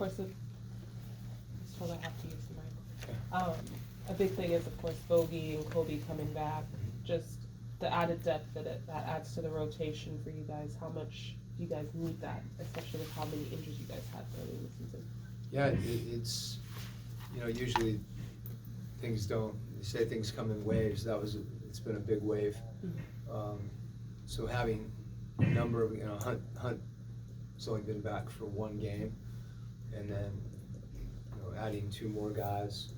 course of, just told I have to use the mic. A big thing is, of course, Bogey and Kobe coming back. Just the added depth that adds to the rotation for you guys. How much do you guys need that, especially with how many injuries you guys had early in the season? Yeah, it's, usually things don't, you say things come in waves. It's been a big wave. So having a number of, Hunt's only been back for one game, and then, adding two more guys.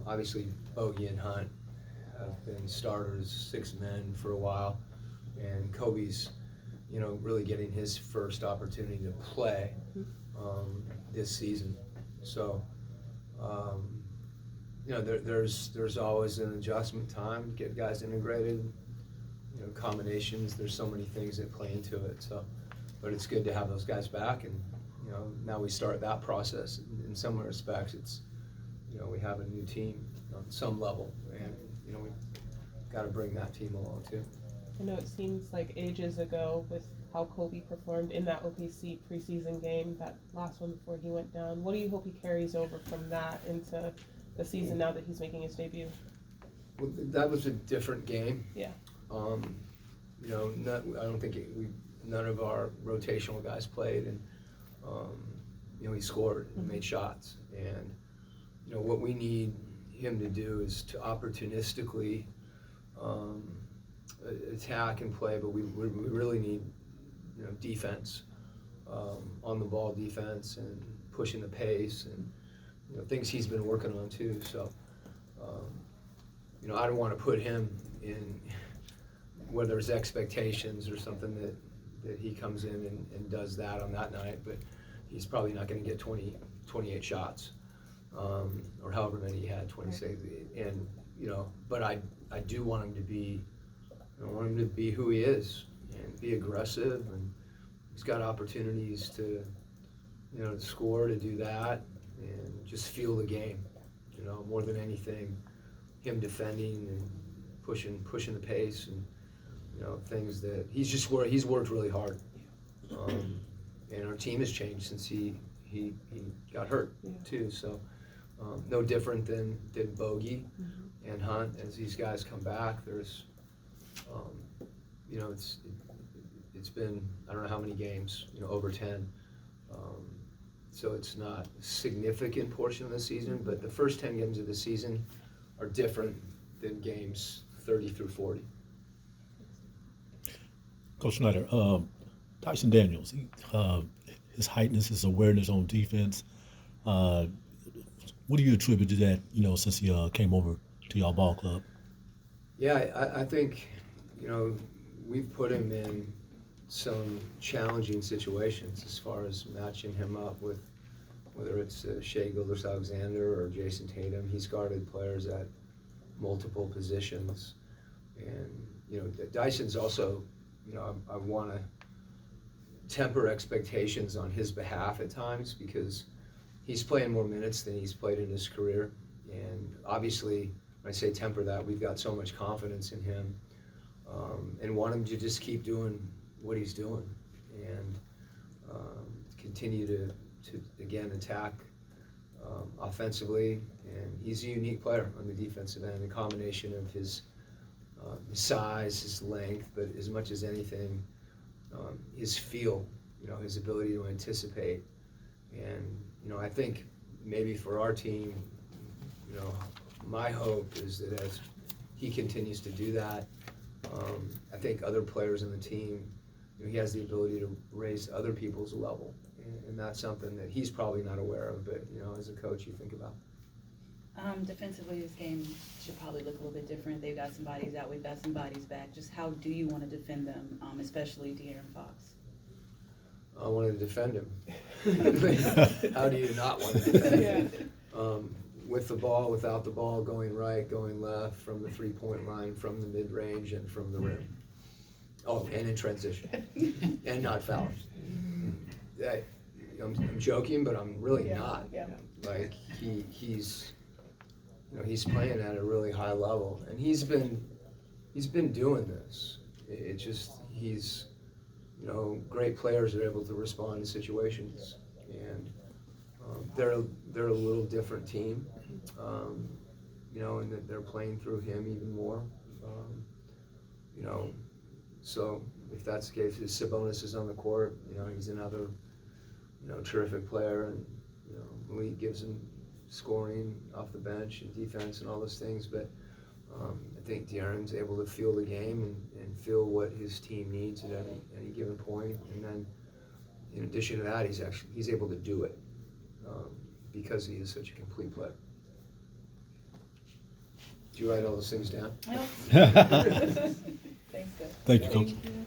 Obviously, Bogey and Hunt have been starters, 6 men for a while, and Kobe's, really getting his first opportunity to play this season. So, there's always an adjustment time to get guys integrated, combinations. There's so many things that play into it. So, but it's good to have those guys back, and now we start that process. In some respects, it's we have a new team on some level, and we've got to bring that team along too. I know it seems like ages ago with how Kobe performed in that OKC preseason game, that last one before he went down. What do you hope he carries over from that into the season now that he's making his debut? Well, that was a different game. Yeah. I don't think none of our rotational guys played, and he scored and made shots. And what we need him to do is to opportunistically attack and play, but we really need defense, on the ball defense, and pushing the pace, and things he's been working on too. So I don't want to put him in where there's expectations or something that he comes in and does that on that night, but he's probably not going to get 28 shots, or however many he had, 26. And but I do want him to be, I want him to be who he is and be aggressive, and he's got opportunities to to score, to do that, and just feel the game, more than anything. Him defending and pushing the pace, and things that he's worked really hard, and our team has changed since he got hurt too. So no different than Bogey and Hunt. As these guys come back, there's it's been, I don't know how many games, over 10. So it's not a significant portion of the season, but the first 10 games of the season are different than games 30 through 40. Coach Snyder, Tyson Daniels, his heightness, his awareness on defense, what do you attribute to that, since he came over to y'all ball club? Yeah, I think, we've put him in some challenging situations as far as matching him up with, whether it's Shai Gilgeous-Alexander or Jason Tatum. He's guarded players at multiple positions. And, Dyson's also, I want to temper expectations on his behalf at times, because he's playing more minutes than he's played in his career. And obviously, when I say temper that, we've got so much confidence in him, and want him to just keep doing what he's doing, and continue to again attack offensively. And he's a unique player on the defensive end, a combination of his size, his length, but as much as anything, his feel, his ability to anticipate. And I think maybe for our team, my hope is that as he continues to do that, I think other players in the team, he has the ability to raise other people's level, and that's something that he's probably not aware of, but as a coach, you think about. Defensively, this game should probably look a little bit different. They've got some bodies out, we've got some bodies back. Just how do you want to defend them, especially De'Aaron Fox? I want to defend him. How do you not want to defend him? With the ball, without the ball, going right, going left, from the three-point line, from the mid-range, and from the rim. Oh, and in transition, and not fouling. I'm joking, but I'm really not. Yeah. Like he's playing at a really high level, and he's been doing this. It just great players are able to respond to situations, and they're a little different team, you know, and that they're playing through him even more. You know, so if that's the case, if Sabonis is on the court, you know, he's another, you know, terrific player, and, you know, Malik gives him scoring off the bench and defense and all those things, but I think De'Aaron's able to feel the game and feel what his team needs at any given point, and then in addition to that, he's able to do it because he is such a complete player. Did you write all those things down? Thanks, Coach. Thank you, Coach. Thank you.